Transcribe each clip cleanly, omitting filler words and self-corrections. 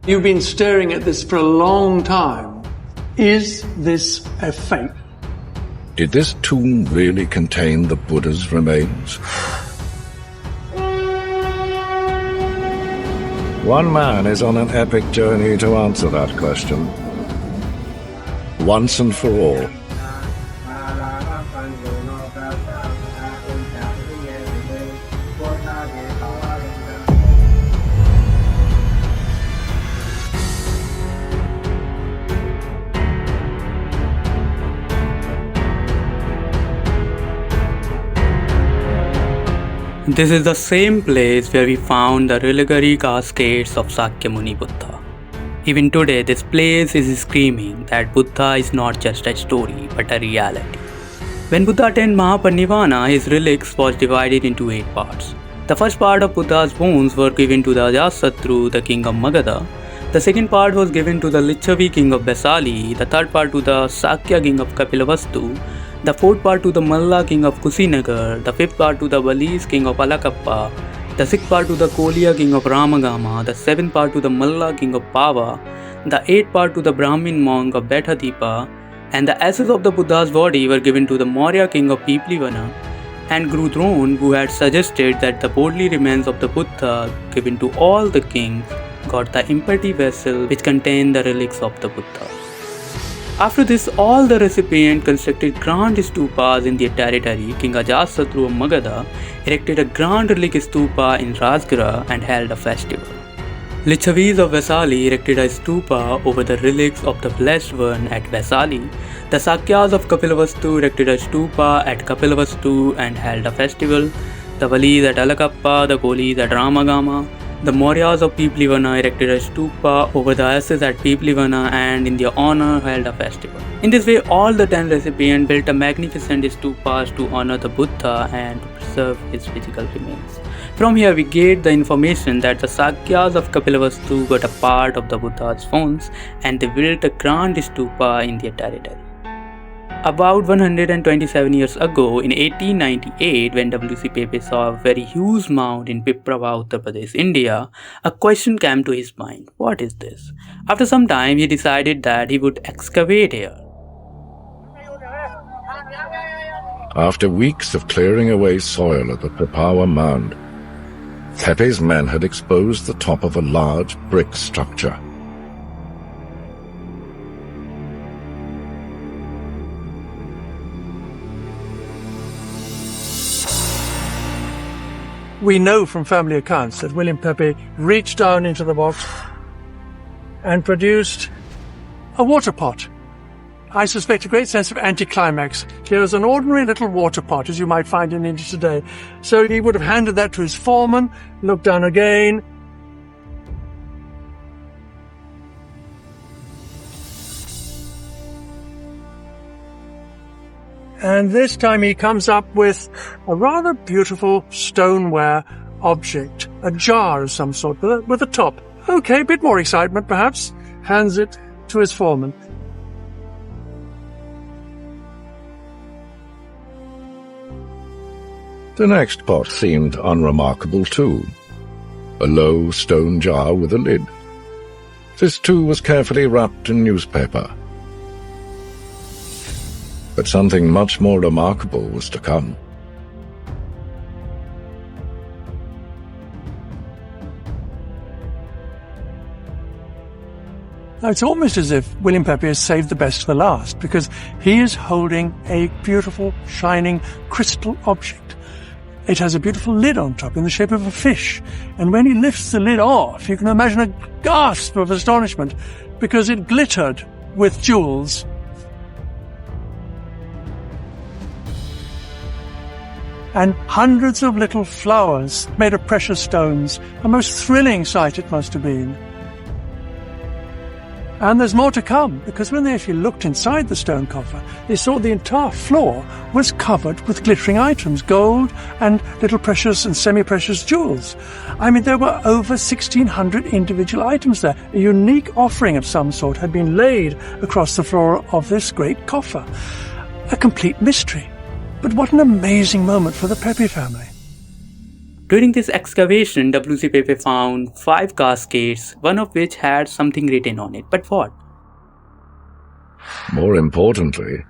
You've been staring at this for a long time. Is this a fake? Did this tomb really contain the Buddha's remains? One man is on an epic journey to answer that question. Once and for all. This is the same place where we found the reliquary caskets of Shakya Muni Buddha. Even today, this place is screaming that Buddha is not just a story, but a reality. When Buddha attained Mahā-parinibbāna, his relics was divided into 8 parts. The first part of Buddha's bones were given to the Ajātasattu, the king of Magadha. The second part was given to the Lichavi king of Vaisali. The third part to the Shakya king of Kapilavastu. The fourth part to the Malla king of Kusinagar, the fifth part to the Valis king of Alakappa, the sixth part to the Koliya king of Ramagama, the seventh part to the Malla king of Pava, the eighth part to the Brahmin monk of Bethadipa, and the ashes of the Buddha's body were given to the Maurya king of Piprahwa and Grudron, who had suggested that the bodily remains of the Buddha given to all the kings got the empty vessel which contained the relics of the Buddha. After this, all the recipients constructed grand stupas in their territory. King Ajātasattu of Magadha erected a grand relic stupa in Rajgara and held a festival. Lichavis of Vaisali erected a stupa over the relics of the Blessed One at Vaisali. The Shakyas of Kapilavastu erected a stupa at Kapilavastu and held a festival. The Valis at Alakappa, the Kolis at Ramagama. The Mauryas of Piprahwa erected a stupa over the ashes at Piprahwa and in their honor held a festival. In this way, all the 10 recipients built a magnificent stupas to honor the Buddha and to preserve his physical remains. From here we get the information that the Shakyas of Kapilavastu got a part of the Buddha's bones and they built a grand stupa in their territory. About 127 years ago, in 1898, when W.C. Peppe saw a very huge mound in Piprahwa, Uttar Pradesh, India, a question came to his mind: what is this? After some time, he decided that he would excavate here. After weeks of clearing away soil at the Piprahwa mound, Peppe's men had exposed the top of a large brick structure. We know from family accounts that William Peppe reached down into the box and produced a water pot. I suspect a great sense of anticlimax. Here is an ordinary little water pot, as you might find in India today. So he would have handed that to his foreman, looked down again. And this time he comes up with a rather beautiful stoneware object, a jar of some sort with a top. Okay, a bit more excitement perhaps. Hands it to his foreman. The next pot seemed unremarkable too. A low stone jar with a lid. This too was carefully wrapped in newspaper. But something much more remarkable was to come. Now, it's almost as if William Peppe has saved the best for last, because he is holding a beautiful, shining crystal object. It has a beautiful lid on top in the shape of a fish, and when he lifts the lid off, you can imagine a gasp of astonishment, because it glittered with jewels. And hundreds of little flowers made of precious stones. A most thrilling sight it must have been. And there's more to come, because when they actually looked inside the stone coffer, they saw the entire floor was covered with glittering items, gold and little precious and semi-precious jewels. I mean, there were over 1,600 individual items there. A unique offering of some sort had been laid across the floor of this great coffer. A complete mystery. But what an amazing moment for the Peppe family. During this excavation, W.C. Peppe found 5 caskets, one of which had something written on it. But what? More importantly,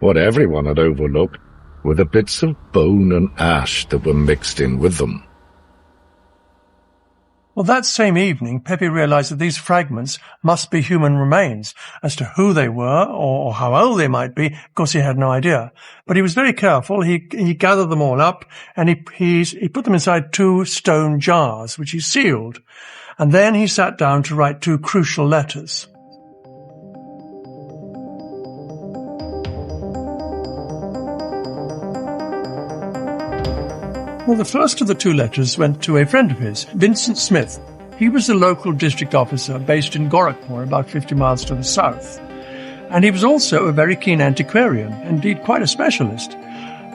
what everyone had overlooked were the bits of bone and ash that were mixed in with them. Well, that same evening, Peppe realized that these fragments must be human remains. As to who they were or how old they might be, of course he had no idea. But he was very careful. He gathered them all up and he put them inside 2 stone jars, which he sealed. And then he sat down to write 2 crucial letters. Well, the first of the 2 letters went to a friend of his, Vincent Smith. He was the local district officer based in Gorakhpur, about 50 miles to the south. And he was also a very keen antiquarian, indeed quite a specialist.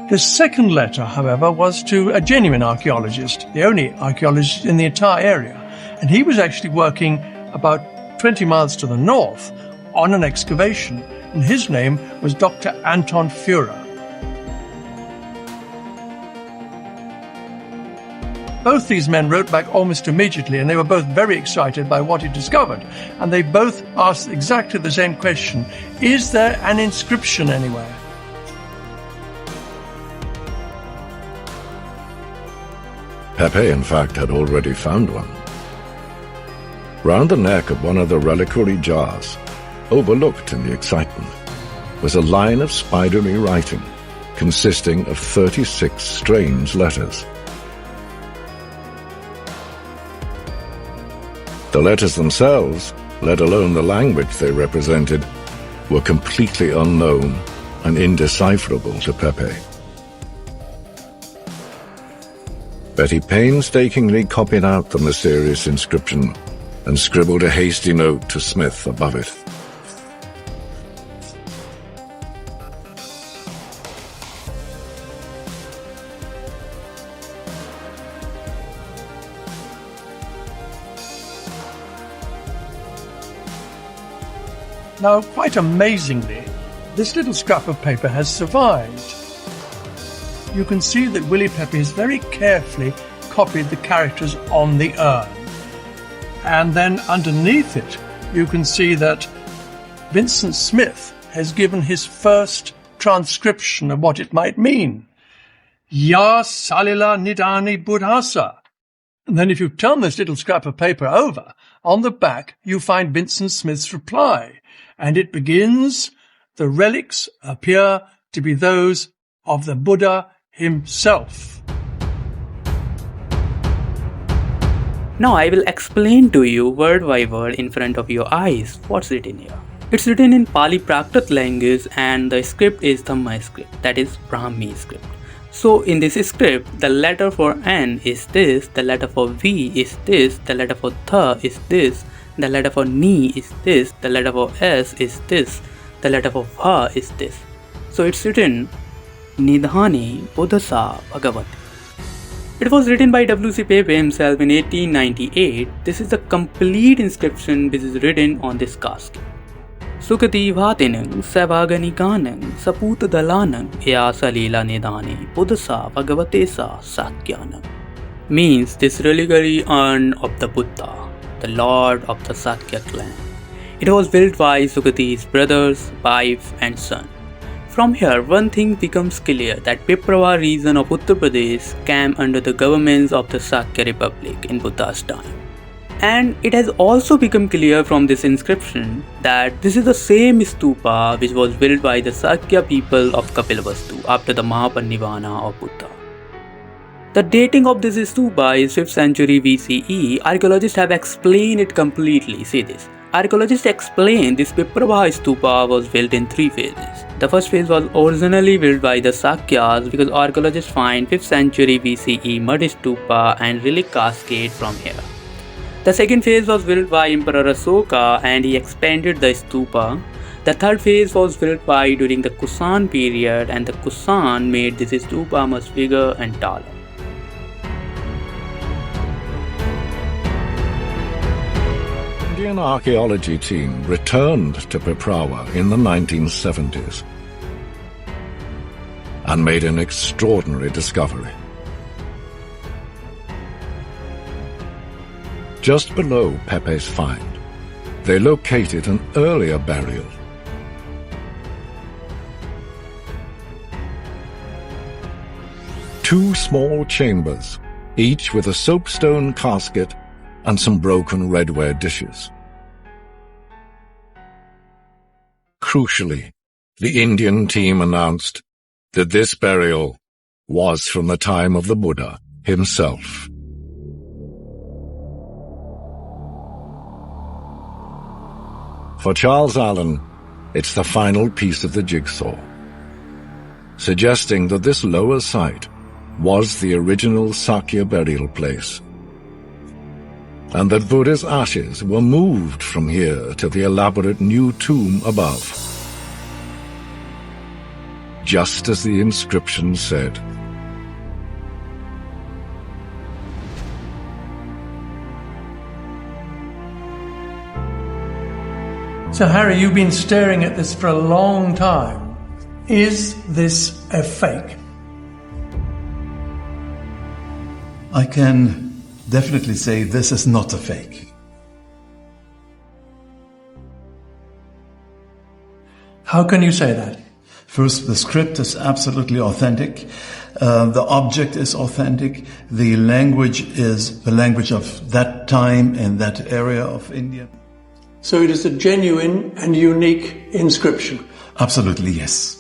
The second letter, however, was to a genuine archaeologist, the only archaeologist in the entire area. And he was actually working about 20 miles to the north on an excavation, and his name was Dr. Anton Führer. Both these men wrote back almost immediately, and they were both very excited by what he discovered. And they both asked exactly the same question: is there an inscription anywhere? Peppe, in fact, had already found one. Round the neck of one of the reliquary jars, overlooked in the excitement, was a line of spidery writing consisting of 36 strange letters. The letters themselves, let alone the language they represented, were completely unknown and indecipherable to Peppe. But he painstakingly copied out the mysterious inscription and scribbled a hasty note to Smith above it. Now, quite amazingly, this little scrap of paper has survived. You can see that Willie Peppe has very carefully copied the characters on the urn. And then underneath it, you can see that Vincent Smith has given his first transcription of what it might mean. Ya salila nidani buddhasa. And then if you turn this little scrap of paper over, on the back you find Vincent Smith's reply. And it begins, "The relics appear to be those of the Buddha himself." Now I will explain to you word by word in front of your eyes what's written here. It's written in Pali Prakrit language, and the script is Dhamma script, that is Brahmi script. So in this script, the letter for N is this, the letter for V is this, the letter for Tha is this, the letter for Ni is this, the letter for S is this, the letter for Bha is this. So it's written Nidhani Buddhasa Bhagavati. It was written by W.C. Peppe himself in 1898. This is the complete inscription which is written on this casket. Sukativatinang Savāganikanang Saputadalanang Eyasalila Nidhani Buddhasa Bhagavatesa Sakyanam. Means this reliquary urn of the Buddha, the lord of the Shakya clan. It was built by Sukati's brothers, wife and son. From here, one thing becomes clear, that Piprahwa region of Uttar Pradesh came under the governments of the Shakya Republic in Buddha's time. And it has also become clear from this inscription that this is the same stupa which was built by the Shakya people of Kapilavastu after the Mahā-parinibbāna of Buddha. The dating of this stupa is 5th century BCE. Archaeologists have explained it completely. See this. Archaeologists explain this Piprahwa Stupa was built in 3 phases. The first phase was originally built by the Shakyas because archaeologists find 5th century BCE mud stupa and relic cascade from here. The second phase was built by Emperor Ashoka and he expanded the stupa. The third phase was built by during the Kusan period, and the Kusan made this stupa much bigger and taller. Indian archaeology team returned to Piprahwa in the 1970s and made an extraordinary discovery. just below Pepe's find, they located an earlier burial. Two small chambers, each with a soapstone casket and some broken redware dishes. Crucially, the Indian team announced that this burial was from the time of the Buddha himself. For Charles Allen, it's the final piece of the jigsaw, suggesting that this lower site was the original Shakya burial place, and that Buddha's ashes were moved from here to the elaborate new tomb above, just as the inscription said. So, Harry, you've been staring at this for a long time. Is this a fake? I can definitely say this is not a fake. How can you say that? First, the script is absolutely authentic. The object is authentic. The language is the language of that time and that area of India. So it is a genuine and unique inscription. Absolutely, yes.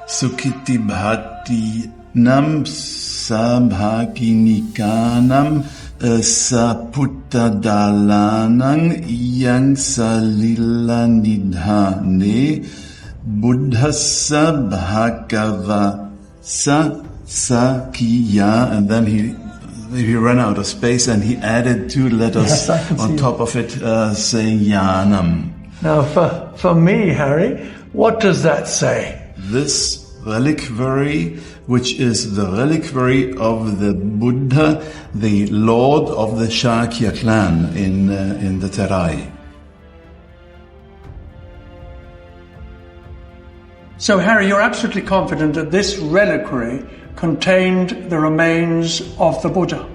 Sukhiti bhati nam sabhakinikanam saputta dalanang yang salila nidhane buddhassa bhagava sa sakya, and then he ran out of space and he added two letters on top of it, saying yanam. Now, for me, Harry, what does that say? This reliquary, which is the reliquary of the Buddha, the lord of the Shakya clan in the Terai. So, Harry, you're absolutely confident that this reliquary contained the remains of the Buddha?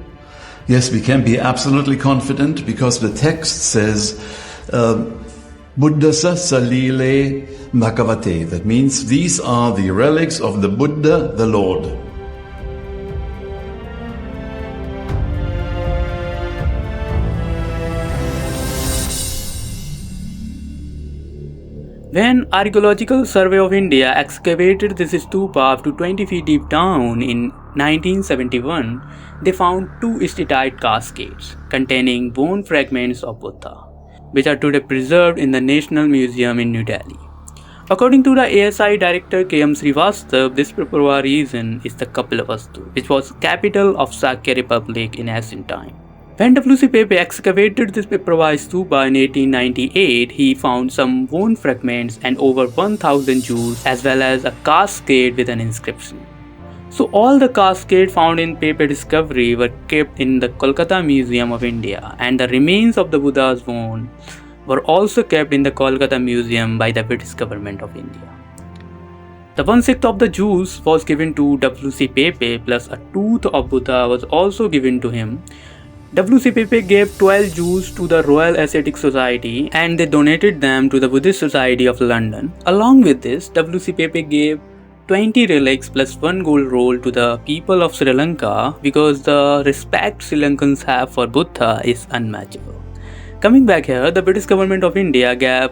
Yes, we can be absolutely confident because the text says Buddhasa salile bhagavate. That means these are the relics of the Buddha, the Lord. When Archaeological Survey of India excavated this stupa up to 20 feet deep down in 1971, they found two steatite caskets containing bone fragments of Buddha, which are today preserved in the National Museum in New Delhi. According to the ASI director K.M. Srivastav, this Piprahwa region is the Kapilavastu, Vastu, which was capital of Shakya Republic in ancient time. When W.C. Peppe excavated this Piprahwa Stupa in 1898, he found some bone fragments and over 1,000 jewels as well as a casket with an inscription. So all the caskets found in Peppe discovery were kept in the Kolkata Museum of India, and the remains of the Buddha's bone were also kept in the Kolkata Museum by the British government of India. The 1/6 of the jewels was given to W.C. Peppe, plus a tooth of Buddha was also given to him. W.C. Peppe gave 12 jewels to the Royal Ascetic Society and they donated them to the Buddhist Society of London. Along with this, W.C. Peppe gave 20 relics plus 1 gold roll to the people of Sri Lanka because the respect Sri Lankans have for Buddha is unmatchable. Coming back here, the British government of India gave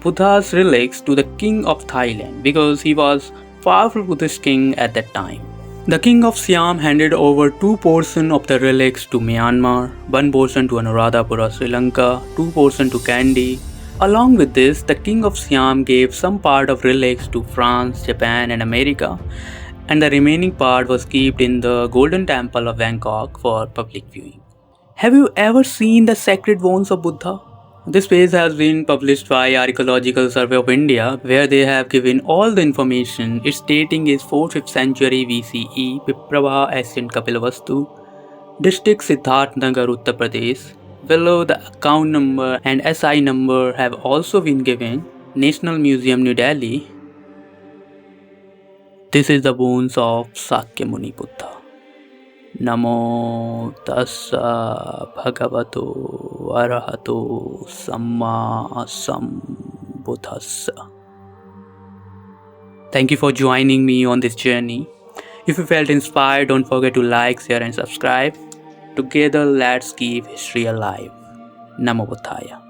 Buddha's relics to the King of Thailand because he was a powerful Buddhist king at that time. The king of Siam handed over 2 portions of the relics to Myanmar, 1 portion to Anuradhapura, Sri Lanka, 2 portions to Kandy. Along with this, the king of Siam gave some part of relics to France, Japan and America, and the remaining part was kept in the Golden Temple of Bangkok for public viewing. Have you ever seen the sacred bones of Buddha? This page has been published by Archaeological Survey of India, where they have given all the information. Its dating is 4th-5th century BCE, Piprahwa, ancient Kapilavastu, district Siddharthnagar, Uttar Pradesh. Below, the account number and SI number have also been given. National Museum, New Delhi. This is the bones of Shakya Muni Buddha. Namo tassa bhagavato arahato samma sambuddhassa. Thank you for joining me on this journey. If you felt inspired, don't forget to like, share and subscribe. Together, let's keep history alive. Namo Buddhaya.